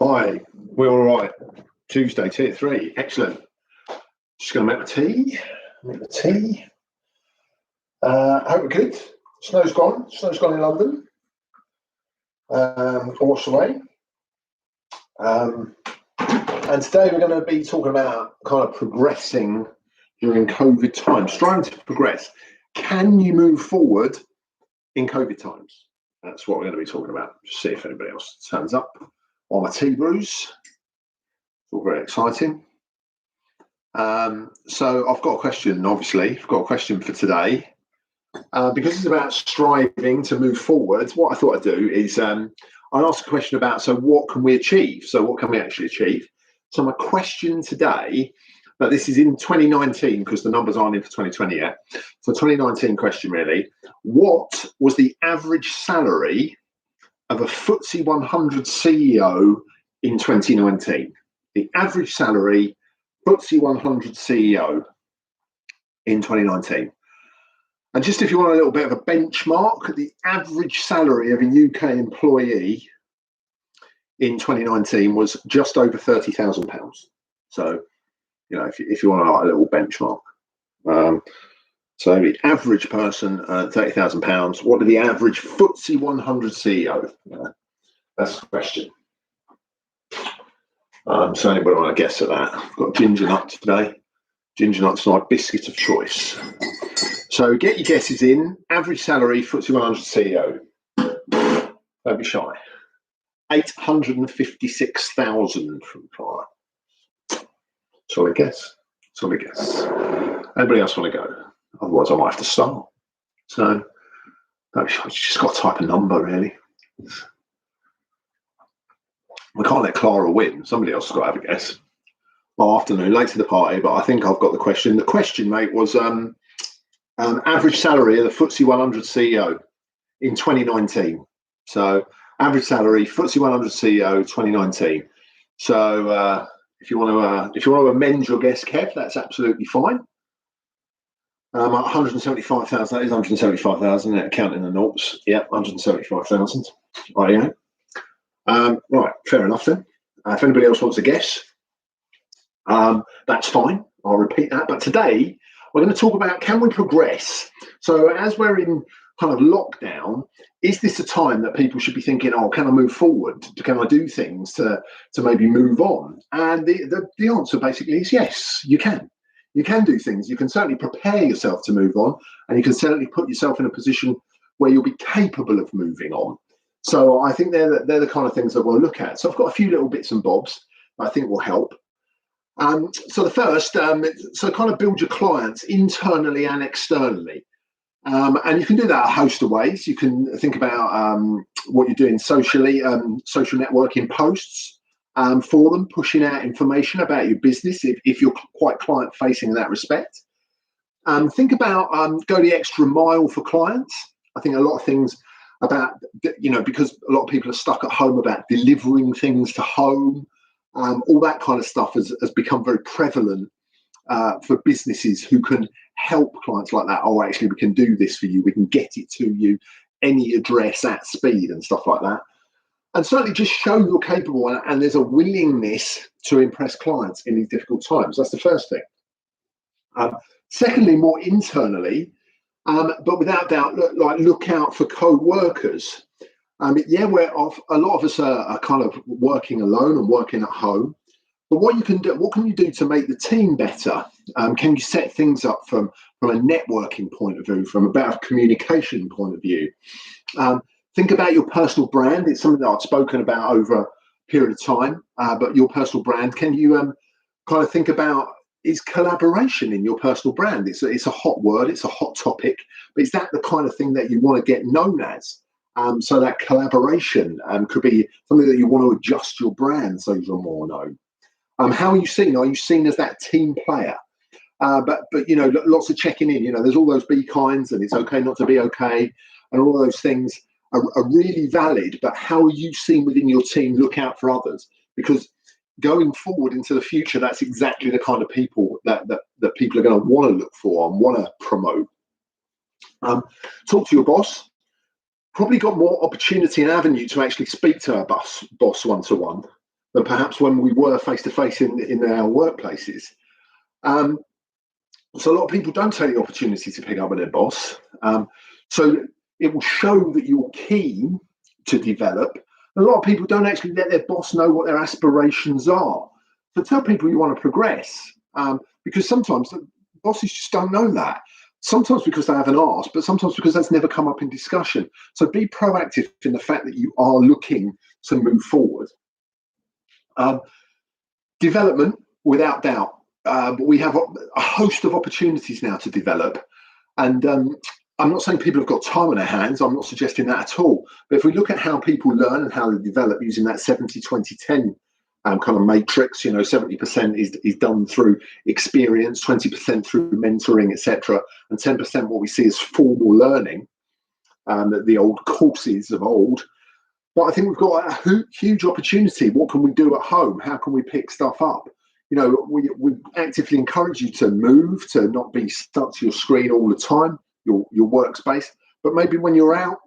Hi, we're all right. Tuesday, tier 3. Excellent. Just going to make my tea. Hope we're good. Snow's gone. Snow's gone in London. I washed away. And today we're going to be talking about kind of progressing during COVID times, trying to progress. Can you move forward in COVID times? That's what we're going to be talking about. Just see if anybody else turns up on my tea brews. It's all very exciting. So I've got a question, obviously. I've got a question for today. Because it's about striving to move forward, what I thought I'd do is I'll ask a question about, so what can we achieve? So what can we actually achieve? So my question today, but this is in 2019 because the numbers aren't in for 2020 yet. So 2019 question really, what was the average salary of a FTSE 100 CEO in 2019? The average salary, FTSE 100 CEO in 2019. And just if you want a little bit of a benchmark, the average salary of a UK employee in 2019 was just over £30,000. So, you know, if you want a little benchmark. So the average person, £30,000. What did the average FTSE 100 CEO? That's the question. So anybody want to guess at that? I've got ginger nut today. Ginger nut's my biscuit of choice. So get your guesses in. Average salary, FTSE 100 CEO. Don't be shy. 856,000 from prior. Solid guess. Solid guess. Anybody else want to go? Otherwise, I might have to start. So don't be shy. You just got to type a number, really. We can't let Clara win. Somebody else has got to have a guess. Afternoon, late to the party, but I think I've got the question. The question, mate, was average salary of the FTSE 100 CEO in 2019. So average salary, FTSE 100 CEO 2019. So if you want to amend your guess, Kev, that's absolutely fine. 175,000. That is 175,000. Counting the noughts. Yeah, 175,000. Right, yeah. Right, fair enough then. If anybody else wants to guess, that's fine. I'll repeat that. But today we're going to talk about, can we progress? So as we're in kind of lockdown, is this a time that people should be thinking, oh, can I move forward? Can I do things to maybe move on? And the answer basically is yes, you can. You can do things. You can certainly prepare yourself to move on, and you can certainly put yourself in a position where you'll be capable of moving on. So I think they're the kind of things that we'll look at. So I've got a few little bits and bobs that I think will help. So the first, so kind of build your clients internally and externally. And you can do that a host of ways. You can think about what you're doing socially, social networking posts for them, pushing out information about your business if you're quite client facing in that respect. Think about go the extra mile for clients. I think a lot of things about, you know, because a lot of people are stuck at home, about delivering things to home. All that kind of stuff has become very prevalent for businesses who can help clients like that. Oh, actually, we can do this for you. We can get it to you, any address at speed and stuff like that. And certainly just show you're capable, and there's a willingness to impress clients in these difficult times. That's the first thing. Secondly, more internally, but without doubt, look out for co-workers. Yeah, a lot of us are kind of working alone and working at home. But what can you do to make the team better? Can you set things up from a networking point of view, from a better communication point of view? Think about your personal brand. It's something that I've spoken about over a period of time. But your personal brand, can you kind of think about, is collaboration in your personal brand? It's a hot word. It's a hot topic. But is that the kind of thing that you want to get known as? So that collaboration could be something that you want to adjust your brand so you're more known. How are you seen? Are you seen as that team player? But you know, lots of checking in. You know, there's all those be kinds, and it's okay not to be okay, and all those things are really valid. But how are you seen within your team? Look out for others, because going forward into the future, that's exactly the kind of people that people are going to want to look for and want to promote. Talk to your boss. Probably got more opportunity and avenue to actually speak to a boss one-to-one than perhaps when we were face to face in our workplaces. So a lot of people don't take the opportunity to pick up with their boss. So it will show that you're keen to develop. A lot of people don't actually let their boss know what their aspirations are. So tell people you want to progress, because sometimes the bosses just don't know that. Sometimes because they haven't asked, but sometimes because that's never come up in discussion. So be proactive in the fact that you are looking to move forward. Development, without doubt. We have a host of opportunities now to develop. And I'm not saying people have got time on their hands. I'm not suggesting that at all. But if we look at how people learn and how they develop using that 70-20-10 kind of matrix, 70% is done through experience, 20% through mentoring, etc., and 10% what we see as formal learning, the old courses of old. But I think we've got a huge opportunity. What can we do at home? How can we pick stuff up? We actively encourage you to move, to not be stuck to your screen all the time, your workspace. But maybe when you're out,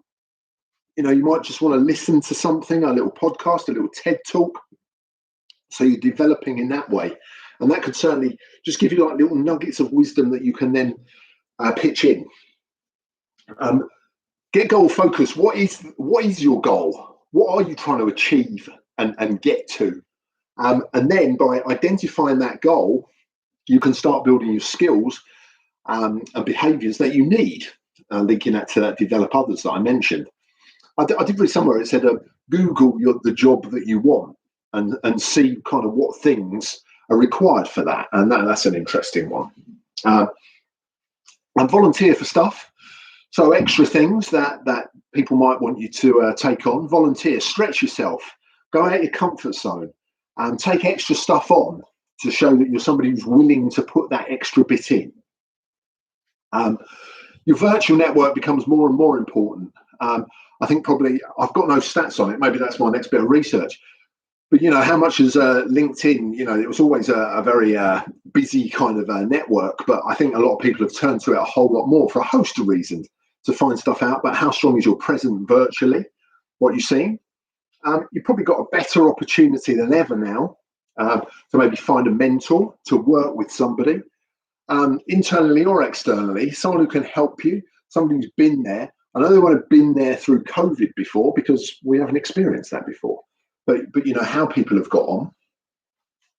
you might just want to listen to something, a little podcast, a little TED talk. So you're developing in that way. And that could certainly just give you like little nuggets of wisdom that you can then pitch in. Get goal focused. What is your goal? What are you trying to achieve and get to? And then by identifying that goal, you can start building your skills and behaviors that you need, linking that to that develop others that I mentioned. I did read somewhere, it said, Google the job that you want and see kind of what things are required for that. And that's an interesting one. And volunteer for stuff. So extra things that people might want you to take on. Volunteer, stretch yourself, go out your comfort zone. Take extra stuff on to show that you're somebody who's willing to put that extra bit in. Your virtual network becomes more and more important. I think probably, I've got no stats on it, maybe that's my next bit of research. But how much is LinkedIn? It was always a very busy kind of network, but I think a lot of people have turned to it a whole lot more for a host of reasons to find stuff out. But how strong is your presence virtually? What you're seeing? You've probably got a better opportunity than ever now to maybe find a mentor, to work with somebody, internally or externally, someone who can help you, somebody who's been there. I know they won't have been there through COVID before because we haven't experienced that before, but how people have got on,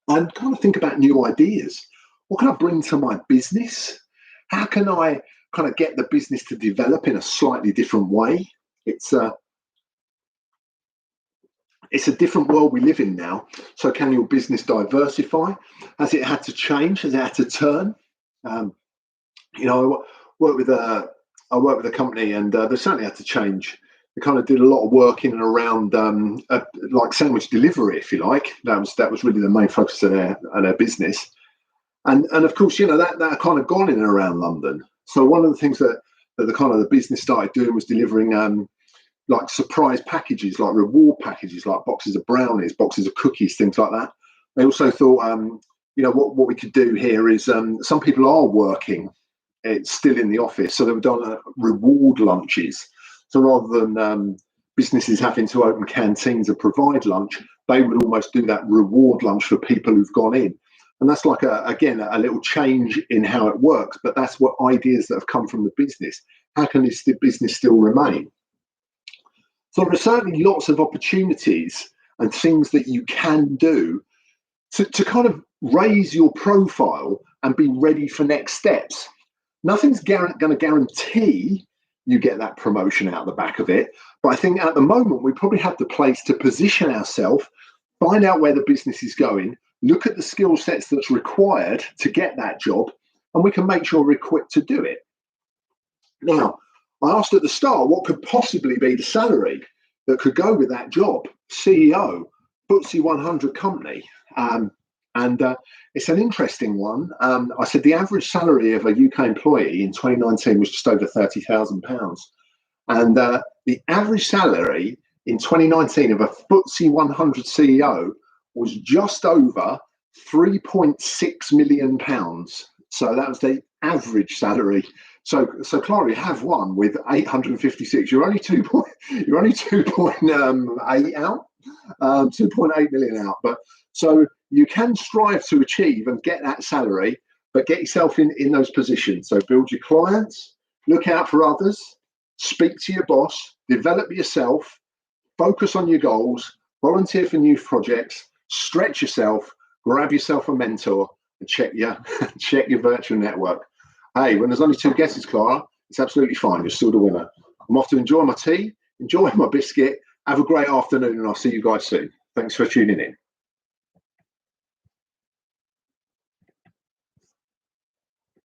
and kind of think about new ideas. What can I bring to my business? How can I kind of get the business to develop in a slightly different way? It's a different world we live in now. So can your business diversify? Has it had to change? Has it had to turn? I work with a company, and they certainly had to change. They kind of did a lot of work in and around like sandwich delivery, if you like. That was really the main focus of their business. And of course, that kind of gone in and around London. So one of the things that the business started doing was delivering like surprise packages, like reward packages, like boxes of brownies, boxes of cookies, things like that. They also thought, what we could do here is some people are working, it's still in the office, so they've done reward lunches. So rather than businesses having to open canteens and provide lunch, they would almost do that reward lunch for people who've gone in. And that's like, a little change in how it works, but that's what ideas that have come from the business. How can this business still remain? So there are certainly lots of opportunities and things that you can do to kind of raise your profile and be ready for next steps. Nothing's going to guarantee you get that promotion out the back of it. But I think at the moment, we probably have the place to position ourselves, find out where the business is going, look at the skill sets that's required to get that job, and we can make sure we're equipped to do it. Now, I asked at the start, what could possibly be the salary that could go with that job? CEO, FTSE 100 company. And it's an interesting one. I said the average salary of a UK employee in 2019 was just over £30,000. And the average salary in 2019 of a FTSE 100 CEO was just over £3.6 million. So that was the average salary. So Clara, you have one with 856. You're only 2.8 out. 2.8 million out. But so you can strive to achieve and get that salary, but get yourself in those positions. So build your clients, look out for others, speak to your boss, develop yourself, focus on your goals, volunteer for new projects, stretch yourself, grab yourself a mentor, and check your check your virtual network. Hey, when there's only two guesses, Clara, it's absolutely fine. You're still the winner. I'm off to enjoy my tea, enjoy my biscuit. Have a great afternoon, and I'll see you guys soon. Thanks for tuning in.